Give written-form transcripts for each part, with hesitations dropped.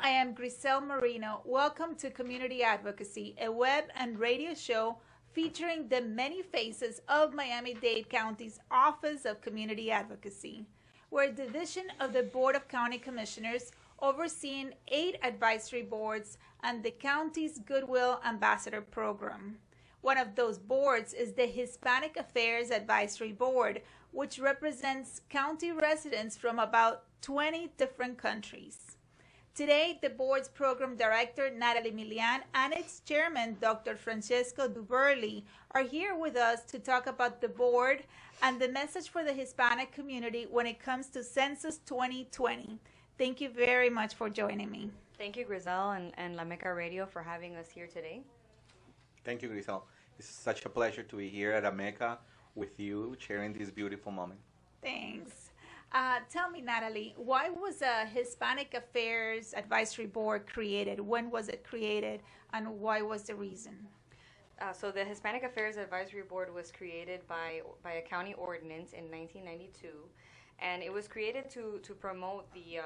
I am Griselle Marino. Welcome to Community Advocacy, a web and radio show featuring the many faces of Miami-Dade County's Office of Community Advocacy. We're a division of the Board of County Commissioners overseeing 8 advisory boards and the county's Goodwill Ambassador program. One of those boards is the Hispanic Affairs Advisory Board, which represents county residents from about 20 different countries. Today, the board's program director, Natalie Milian, and its chairman, Dr. Francesco Duberli, are here with us to talk about the board and the message for the Hispanic community when it comes to Census 2020. Thank you very much for joining me. Thank you, Griselle and La Meca Radio for having us here today. Thank you, Griselle. It's such a pleasure to be here at Meca with you, sharing this beautiful moment. Thanks. Tell me, Natalie, why was a Hispanic Affairs Advisory Board created? When was it created, and why was the reason? So the Hispanic Affairs Advisory Board was created by a county ordinance in 1992, and it was created to promote the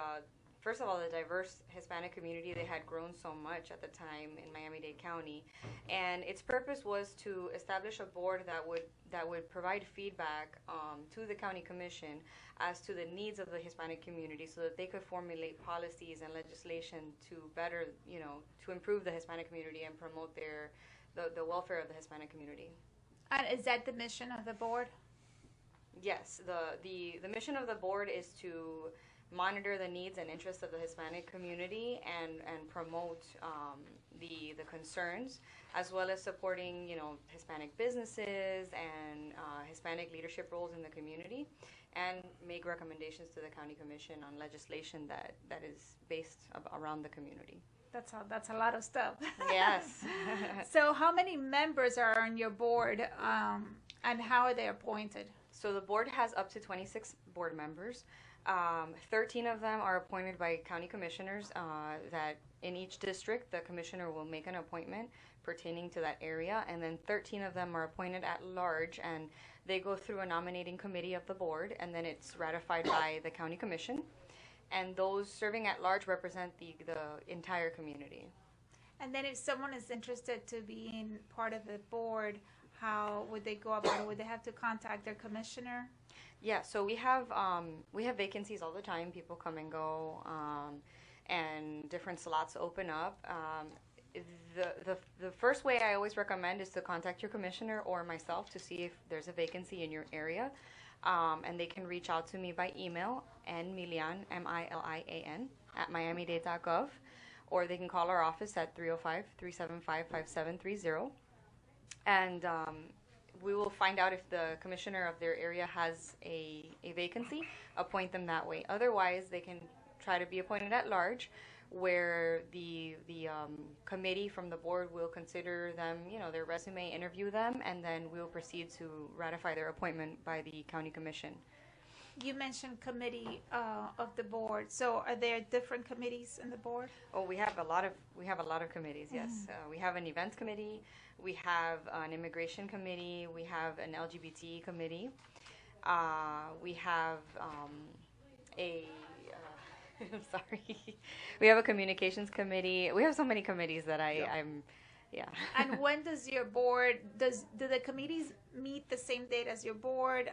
first of all, the diverse Hispanic community. They had grown so much at the time in Miami-Dade County, and its purpose was to establish a board that would provide feedback to the county commission as to the needs of the Hispanic community, so that they could formulate policies and legislation to better, to improve the Hispanic community and promote the welfare of the Hispanic community. And is that the mission of the board? Yes, the mission of the board is to monitor the needs and interests of the Hispanic community and promote the concerns, as well as supporting Hispanic businesses and Hispanic leadership roles in the community, and make recommendations to the county commission on legislation that is based around the community. That's a lot of stuff. Yes. So how many members are on your board, and how are they appointed? So the board has up to 26 board members. 13 of them are appointed by county commissioners, that in each district the commissioner will make an appointment pertaining to that area, and then 13 of them are appointed at large, and they go through a nominating committee of the board, and then it's ratified by the county commission, and those serving at large represent the entire community. And then if someone is interested to be in part of the board, how would they go about it? Would they have to contact their commissioner? Yeah, so we have vacancies all the time. People come and go, and different slots open up. The first way I always recommend is to contact your commissioner or myself to see if there's a vacancy in your area, and they can reach out to me by email, nmilian, M-I-L-I-A-N, at miamidade.gov, or they can call our office at 305-375-5730, and we will find out if the commissioner of their area has a vacancy, appoint them that way. Otherwise, they can try to be appointed at large, where the committee from the board will consider them, their resume, interview them, and then we'll proceed to ratify their appointment by the county commission. You mentioned committee of the board. So are there different committees in the board? Oh, we have a lot of committees. Yes, we have an events committee, we have an immigration committee, we have an LGBT committee, we have I'm sorry, we have a communications committee. We have so many committees that I'm. And when does your board do the committees meet the same date as your board?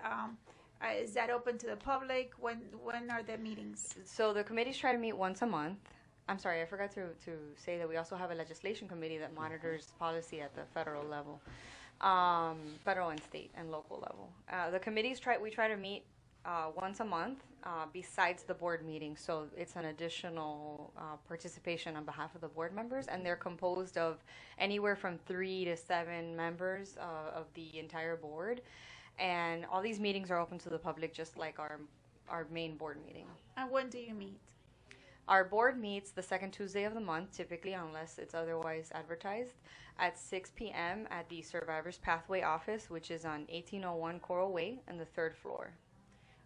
Is that open to the public? When are the meetings? So the committees try to meet once a month. I'm sorry, I forgot to say that we also have a legislation committee that monitors policy at the federal level, federal and state and local level. The committees we try to meet once a month besides the board meeting. So it's an additional participation on behalf of the board members, and they're composed of anywhere from 3 to 7 members of the entire board. And all these meetings are open to the public, just like our main board meeting. And when do you meet? Our board meets the second Tuesday of the month, typically, unless it's otherwise advertised, at 6 p.m. at the Survivors Pathway office, which is on 1801 Coral Way on the 3rd floor.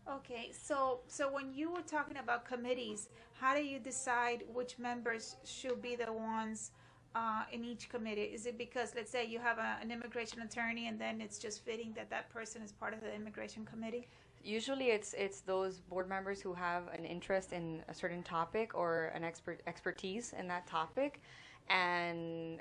Okay, so when you were talking about committees, how do you decide which members should be the ones in each committee? Is it because, let's say, you have an immigration attorney, and then it's just fitting that person is part of the immigration committee? Usually, it's those board members who have an interest in a certain topic or an expertise in that topic, and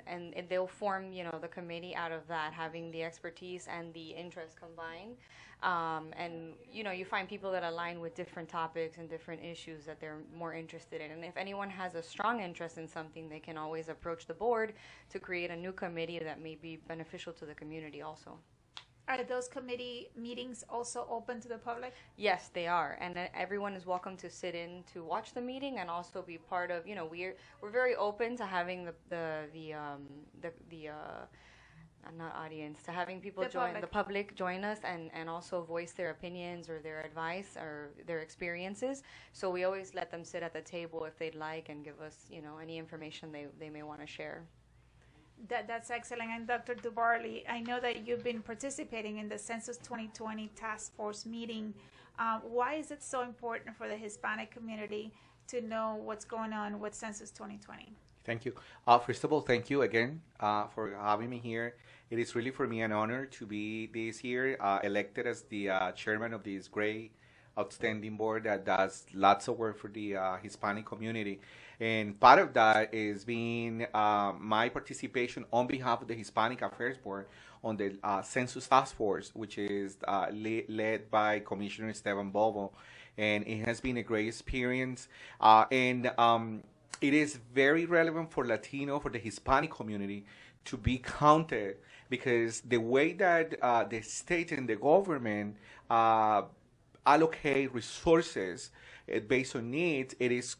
they'll form, the committee out of that, having the expertise and the interest combined. And you find people that align with different topics and different issues that they're more interested in. And if anyone has a strong interest in something, they can always approach the board to create a new committee that may be beneficial to the community also. Are those committee meetings also open to the public? Yes, they are, and everyone is welcome to sit in to watch the meeting and also be part of. We're very open to having not audience, to having people the public join us and also voice their opinions or their advice or their experiences. So we always let them sit at the table if they'd like and give us any information they may want to share. That's excellent. And Dr. Dubarley, I know that you've been participating in the Census 2020 Task Force meeting. Why is it so important for the Hispanic community to know what's going on with Census 2020? Thank you. First of all, thank you again for having me here. It is really for me an honor to be this year elected as the chairman of this great, outstanding board that does lots of work for the Hispanic community. And part of that is being my participation on behalf of the Hispanic Affairs Board on the Census Task Force, which is led by Commissioner Esteban Bobo. And it has been a great experience. It is very relevant for the Hispanic community to be counted, because the way that the state and the government allocate resources based on needs, it is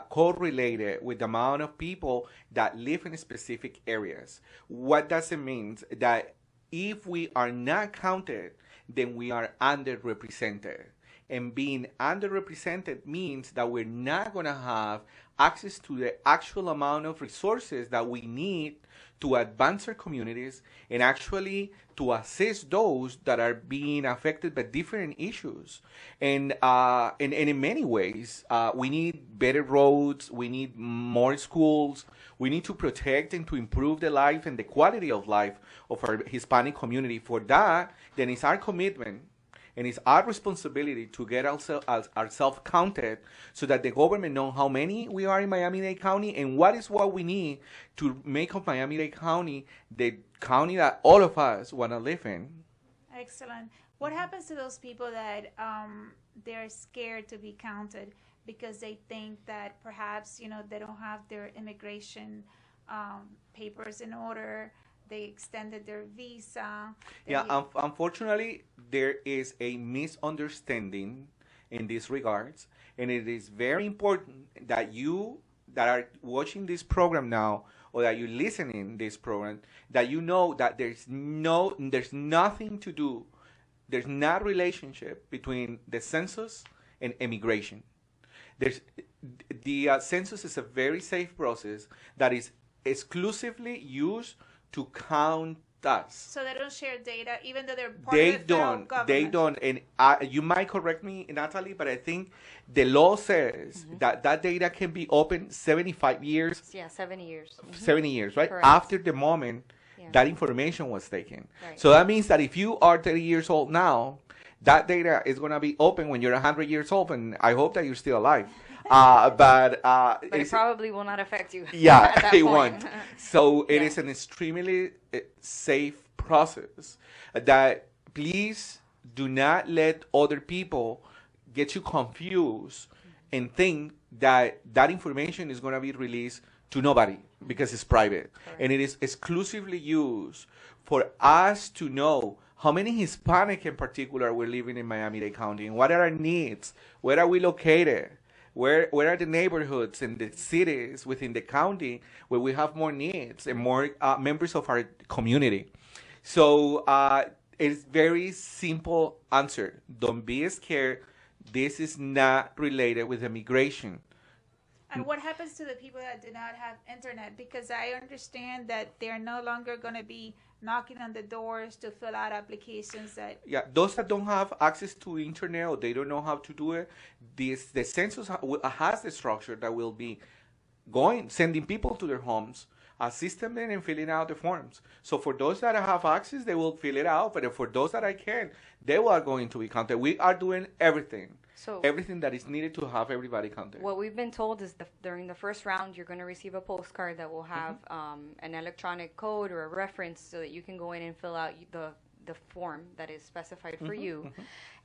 correlated with the amount of people that live in specific areas. What does it mean? That if we are not counted, then we are underrepresented. And being underrepresented means that we're not going to have access to the actual amount of resources that we need to advance our communities and actually to assist those that are being affected by different issues. And in many ways, we need better roads, we need more schools, we need to protect and to improve the life and the quality of life of our Hispanic community. For that, then it's our commitment and it's our responsibility to get ourselves counted so that the government knows how many we are in Miami-Dade County and what we need to make of Miami-Dade County the county that all of us want to live in. Excellent. What happens to those people that they're scared to be counted because they think that perhaps, they don't have their immigration papers in order? They extended their visa. Unfortunately, there is a misunderstanding in these regards, and it is very important that you that are watching this program now, or that you're listening this program, that you know that there's nothing to do, there's not a relationship between the census and immigration. The census is a very safe process that is exclusively used to count us. So they don't share data, even though they're part of the federal government. They don't. And you might correct me, Natalie, but I think the law says that data can be open 75 years. Yeah, 70 years. 70 years, right? Correct. After the moment that information was taken. Right. So that means that if you are 30 years old now, that data is going to be open when you're 100 years old, and I hope that you're still alive. But it probably will not affect you. Yeah, it won't. So it is an extremely safe process that please do not let other people get you confused and think that information is going to be released to nobody because it's private. Correct. And it is exclusively used for us to know how many Hispanic in particular we're living in Miami-Dade County and what are our needs, where are we located, where are the neighborhoods and the cities within the county where we have more needs and more members of our community. So it's very simple answer. Don't be scared. This is not related with immigration. And what happens to the people that do not have internet? Because I understand that they're no longer going to be knocking on the doors to fill out applications. Those that don't have access to internet or they don't know how to do it, the census has the structure that will be sending people to their homes, assist them in filling out the forms. So for those that have access, they will fill it out. But for those that I can't, they are going to be counted. We are doing everything. So Everything that is needed to have everybody counted. what we've been told is during the first round, you're going to receive a postcard that will have an electronic code or a reference so that you can go in and fill out the form that is specified for you.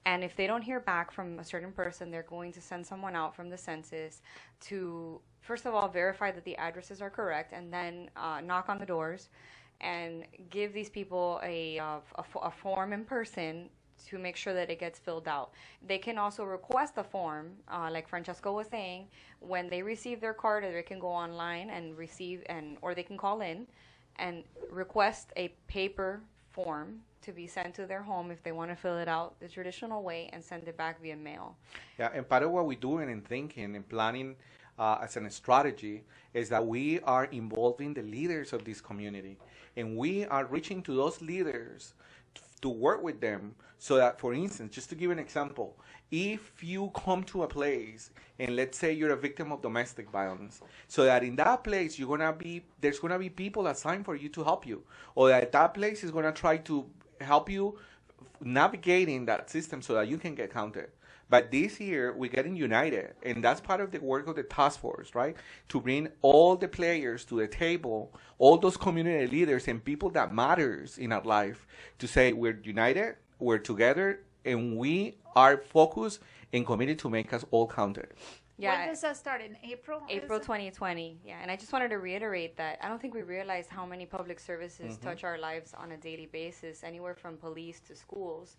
And if they don't hear back from a certain person, they're going to send someone out from the census to, first of all, verify that the addresses are correct, and then knock on the doors and give these people a form in person to make sure that it gets filled out. They can also request a form, like Francesco was saying, when they receive their card, or they can go online and receive, or they can call in and request a paper form to be sent to their home if they want to fill it out the traditional way and send it back via mail. Yeah, and part of what we're doing and thinking and planning as a strategy is that we are involving the leaders of this community, and we are reaching to those leaders to work with them so that, for instance, just to give an example, if you come to a place and let's say you're a victim of domestic violence, so that in that place there's gonna be people assigned for you to help you, or that place is gonna try to help you navigating that system so that you can get counted. But this year, we're getting united, and that's part of the work of the task force, right? To bring all the players to the table, all those community leaders and people that matters in our life, to say we're united, we're together, and we are focused and committed to make us all counted. Yeah. When does that start? In April? April 2020. Yeah, and I just wanted to reiterate that I don't think we realize how many public services touch our lives on a daily basis, anywhere from police to schools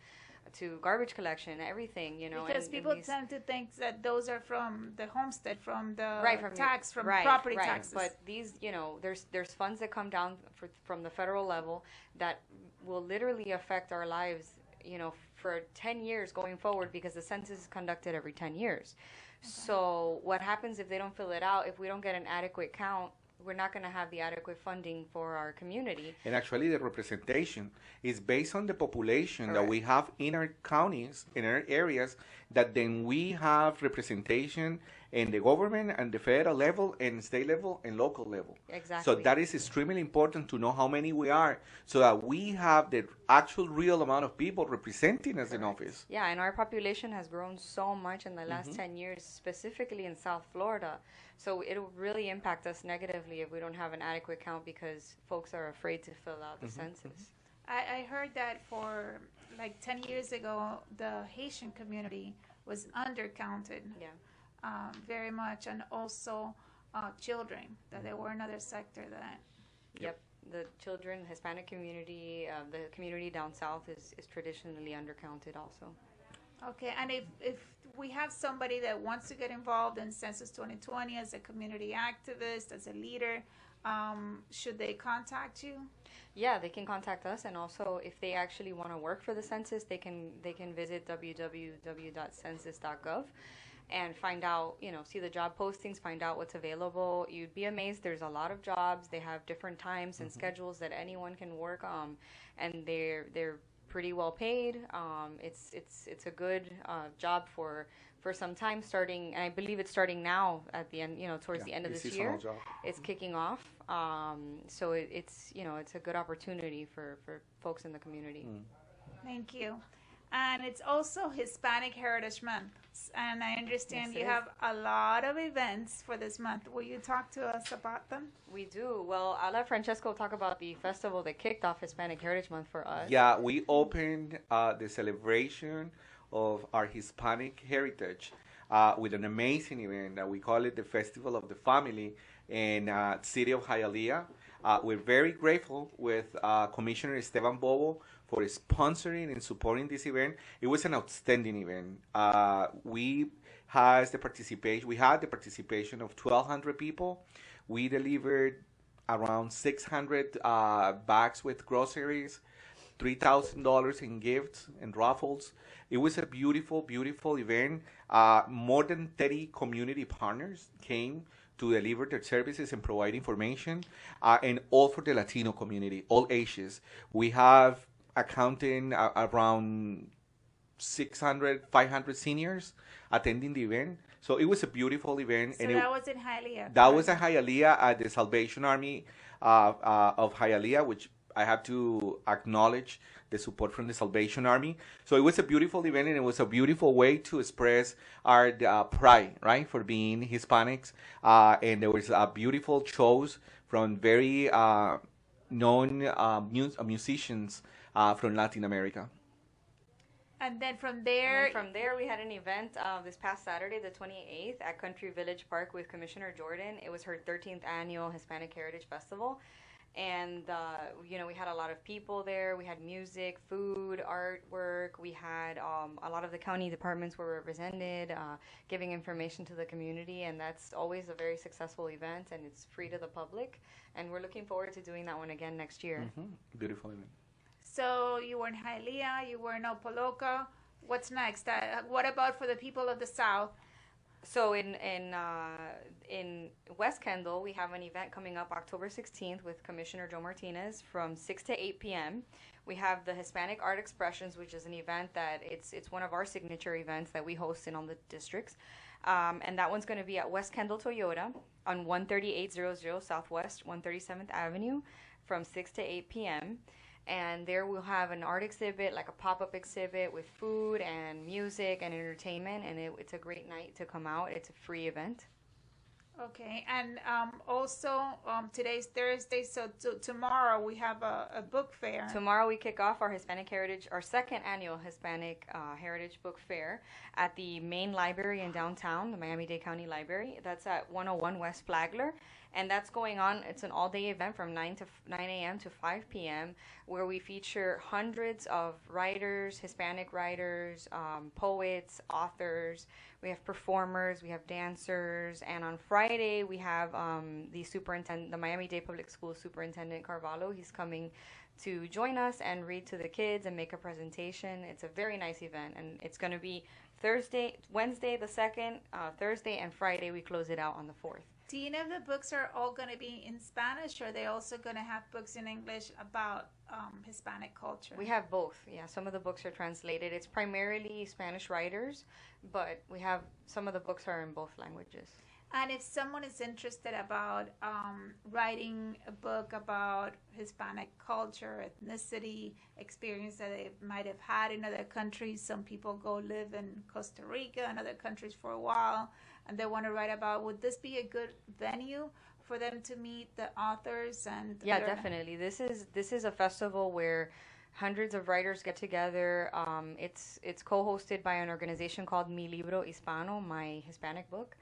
to garbage collection, everything, you know. Because people tend to think that those are from the homestead, from the tax, from right, property taxes. But these, you know, there's funds that come down from the federal level that will literally affect our lives, you know, for 10 years going forward, because the census is conducted every 10 years. Okay. So what happens if they don't fill it out? If we don't get an adequate count, we're not going to have the adequate funding for our community. And actually, the representation is based on the population Correct. that we have in our counties, in our areas, that then we have representation in the government and the federal level and state level and local level. Exactly. So that is extremely important to know how many we are, so that we have the actual real amount of people representing us in office. Yeah, and our population has grown so much in the last 10 years, specifically in South Florida. So it'll really impact us negatively if we don't have an adequate count, because folks are afraid to fill out the census. I heard that for like 10 years ago, the Haitian community was undercounted. Yeah. Very much, and also children, that there were another sector that. Yep, the children, Hispanic community, the community down south is traditionally undercounted also. Okay, and if we have somebody that wants to get involved in Census 2020 as a community activist, as a leader, should they contact you? Yeah, they can contact us, and also if they actually want to work for the census, they can visit www.census.gov. and find out, you know, see the job postings, find out what's available. You'd be amazed. There's a lot of jobs. They have different times and schedules that anyone can work on, and they're pretty well paid. It's a good job for some time, starting, and I believe it's starting now at the end, you know, towards the end of this year. Job. It's kicking off. So it's, you know, it's a good opportunity for folks in the community. Thank you. And it's also Hispanic Heritage Month. And I understand you have a lot of events for this month. Will you talk to us about them? We do. Well, I'll let Francesco talk about the festival that kicked off Hispanic Heritage Month for us. Yeah, we opened the celebration of our Hispanic heritage with an amazing event that we call it the Festival of the Family in city of Hialeah. We're very grateful with Commissioner Esteban Bobo for sponsoring and supporting this event. It was an outstanding event. We had the participation of 1,200 people. We delivered around 600 bags with groceries, $3,000 in gifts and raffles. It was a beautiful, beautiful event. More than 30 community partners came to deliver their services and provide information, and all for the Latino community, all ages. We have accounting around 600, 500 seniors attending the event. So it was a beautiful event. So and that was in Hialeah. That was in Hialeah at the Salvation Army of Hialeah, which I have to acknowledge the support from the Salvation Army. So it was a beautiful event, and it was a beautiful way to express our pride, right, for being Hispanics. And there was beautiful shows from very known musicians from Latin America. And then from And there, then from there, we had an event this past Saturday, the 28th, at Country Village Park with Commissioner Jordan. It was her 13th annual Hispanic Heritage Festival. And, we had a lot of people there. We had music, food, artwork. We had a lot of the county departments were represented, giving information to the community. And that's always a very successful event, and it's free to the public. And we're looking forward to doing that one again next year. Beautiful event. so you were in Hialeah, you were in Opoloka. What's next? What about for the people of the South? So in West Kendall, we have an event coming up October 16th with Commissioner Joe Martinez from 6 to 8 p.m. We have the Hispanic Art Expressions, which is an event that it's one of our signature events that we host in all the districts. And that one's going to be at West Kendall Toyota on 13800 Southwest 137th Avenue from 6 to 8 p.m. And there we'll have an art exhibit, like a pop-up exhibit with food and music and entertainment. And it's a great night to come out. It's a free event. Okay, and also today's Thursday, so tomorrow we have a book fair. Tomorrow we kick off our second annual Hispanic Heritage Book Fair at the main library in downtown, the Miami-Dade County Library. That's at 101 West Flagler. And that's going on. It's an all-day event from 9 a.m. to 5 p.m. where we feature hundreds of writers, Hispanic writers, poets, authors. We have performers, we have dancers, and on Friday we have the Miami-Dade Public Schools Superintendent Carvalho. He's coming to join us and read to the kids and make a presentation. It's a very nice event, and it's going to be Wednesday the 2nd, Thursday, and Friday we close it out on the 4th. Do you know if the books are all going to be in Spanish, or are they also going to have books in English about Hispanic culture? We have both. Yeah, some of the books are translated. It's primarily Spanish writers, but we have some of the books are in both languages. And if someone is interested about writing a book about Hispanic culture, ethnicity, experience that they might have had in other countries. Some people go live in Costa Rica and other countries for a while, and they want to write about, would this be a good venue for them to meet the authors? And yeah, definitely. This is a festival where hundreds of writers get together. It's co-hosted by an organization called Mi Libro Hispano, My Hispanic Book.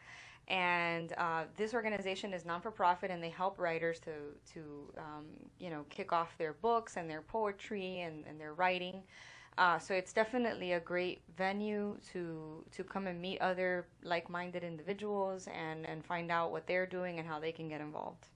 And this organization is non-for-profit, and they help writers to kick off their books and their poetry and their writing. So it's definitely a great venue to come and meet other like-minded individuals and find out what they're doing and how they can get involved.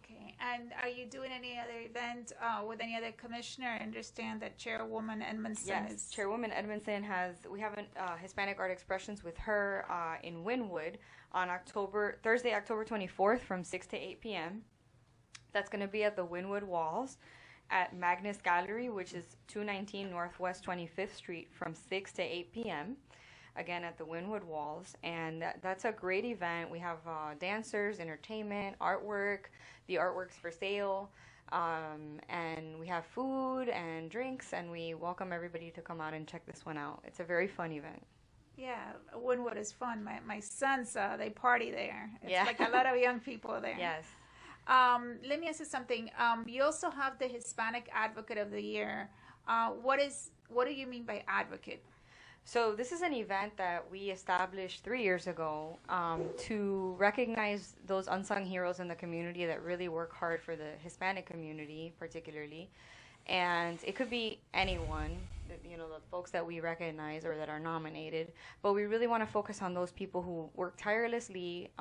Okay. And are you doing any other event with any other commissioner? I understand that Chairwoman Edmondson Yes, Chairwoman Edmondson we have Hispanic Art Expressions with her in Wynwood on Thursday, October 24th from 6 to 8 p.m. That's going to be at the Wynwood Walls at Magnus Gallery, which is 219 Northwest 25th Street from 6 to 8 p.m. Again, at the Wynwood Walls. And that's a great event. We have dancers, entertainment, artwork. The artwork's for sale. And we have food and drinks, and we welcome everybody to come out and check this one out. It's a very fun event. Yeah, Wynwood is fun. My sons, they party there. It's Yeah. like a lot of young people there. Yes. Let me ask you something. You also have the Hispanic Advocate of the Year. What do you mean by advocate? So this is an event that we established 3 years ago to recognize those unsung heroes in the community that really work hard for the Hispanic community, particularly. And it could be anyone, the folks that we recognize or that are nominated. But we really want to focus on those people who work tirelessly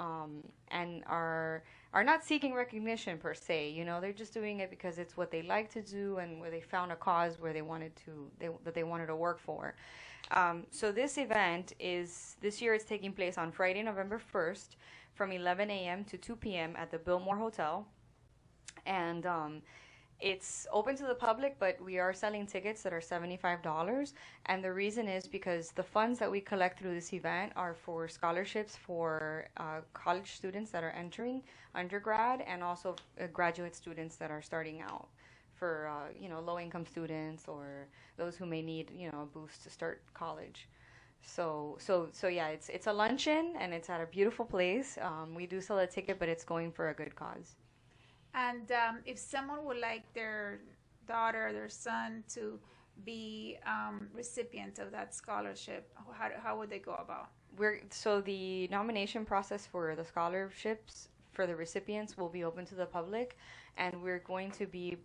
and are not seeking recognition per se. They're just doing it because it's what they like to do and where they found a cause where they wanted to work for. So this event this year it's taking place on Friday, November 1st from 11 a.m. to 2 p.m. at the Biltmore Hotel. And It's open to the public, but we are selling tickets that are $75. And the reason is because the funds that we collect through this event are for scholarships for college students that are entering undergrad, and also graduate students that are starting out, for low-income students or those who may need a boost to start college. So yeah, it's a luncheon and it's at a beautiful place. We do sell a ticket, but it's going for a good cause. And if someone would like their daughter or their son to be recipient of that scholarship, how would they go about? So the nomination process for the scholarships for the recipients will be open to the public, and we're going to be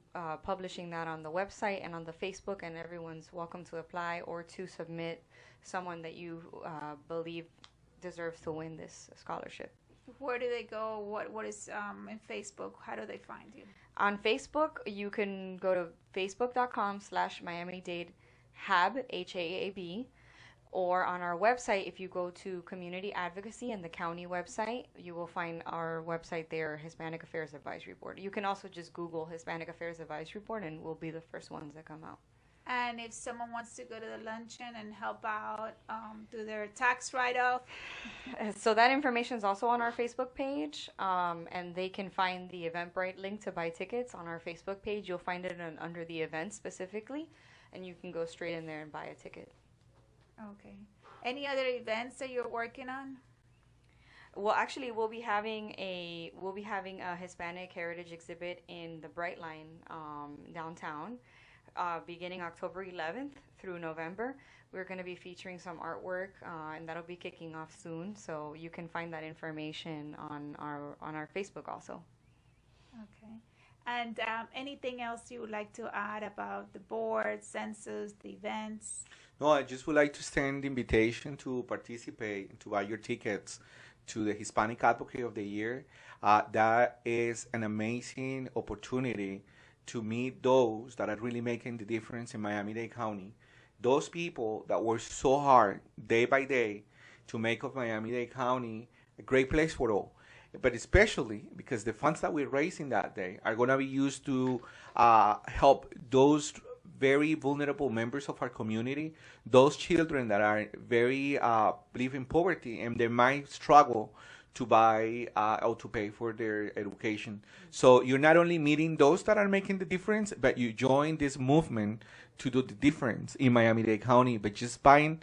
publishing that on the website and on the Facebook, and everyone's welcome to apply or to submit someone that you believe deserves to win this scholarship. Where do they go? What is in Facebook? How do they find you? On Facebook, you can go to facebook.com/Miami-Dade HAB, HAAB, or on our website, if you go to Community Advocacy and the county website, you will find our website there, Hispanic Affairs Advisory Board. You can also just Google Hispanic Affairs Advisory Board and we'll be the first ones that come out. And if someone wants to go to the luncheon and help out, do their tax write-off? So that information is also on our Facebook page, and they can find the Eventbrite link to buy tickets on our Facebook page. You'll find it under the events specifically, and you can go straight in there and buy a ticket. Okay. Any other events that you're working on? Well, actually, we'll be having a Hispanic Heritage exhibit in the Bright Line downtown. Beginning October 11th through November. We're going to be featuring some artwork, and that'll be kicking off soon. So you can find that information on our Facebook also. Okay. And anything else you would like to add about the board, census, the events? No, I just would like to extend the invitation to participate, to buy your tickets to the Hispanic Advocate of the Year. That is an amazing opportunity to meet those that are really making the difference in Miami-Dade County. Those people that work so hard day by day to make of Miami-Dade County a great place for all. But especially because the funds that we're raising that day are going to be used to help those very vulnerable members of our community, those children that are very live in poverty and they might struggle to buy or to pay for their education. So you're not only meeting those that are making the difference, but you join this movement to do the difference in Miami-Dade County by just buying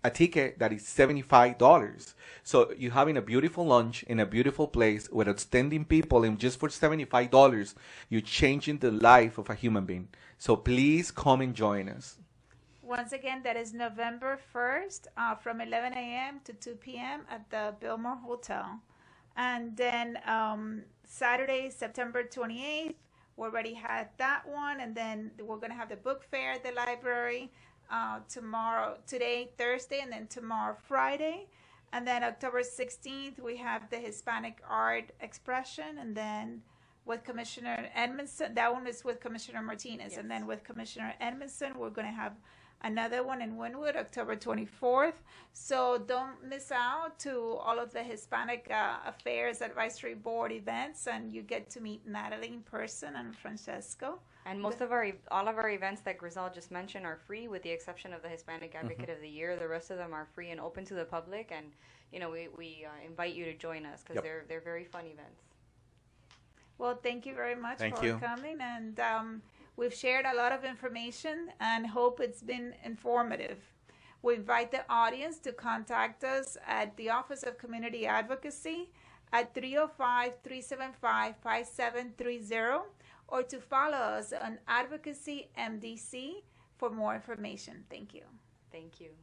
a ticket that is $75. So you're having a beautiful lunch in a beautiful place with outstanding people, and just for $75, you're changing the life of a human being. So please come and join us. Once again, that is November 1st from 11 a.m. to 2 p.m. at the Billmore Hotel. And then Saturday, September 28th, we already had that one. And then we're going to have the book fair at the library today, Thursday, and then tomorrow, Friday. And then October 16th, we have the Hispanic Art Expression. And then with Commissioner Edmondson, that one is with Commissioner Martinez. Yes. And then with Commissioner Edmondson, we're going to have another one in Wynwood, October 24th. So don't miss out to all of the Hispanic Affairs Advisory Board events, and you get to meet Natalie in person and Francesco. And all of our events that Griselle just mentioned are free, with the exception of the Hispanic Advocate of the Year. The rest of them are free and open to the public, and we invite you to join us because they're very fun events. Well, thank you very much for coming, and we've shared a lot of information and hope it's been informative. We invite the audience to contact us at the Office of Community Advocacy at 305-375-5730, or to follow us on Advocacy MDC for more information. Thank you. Thank you.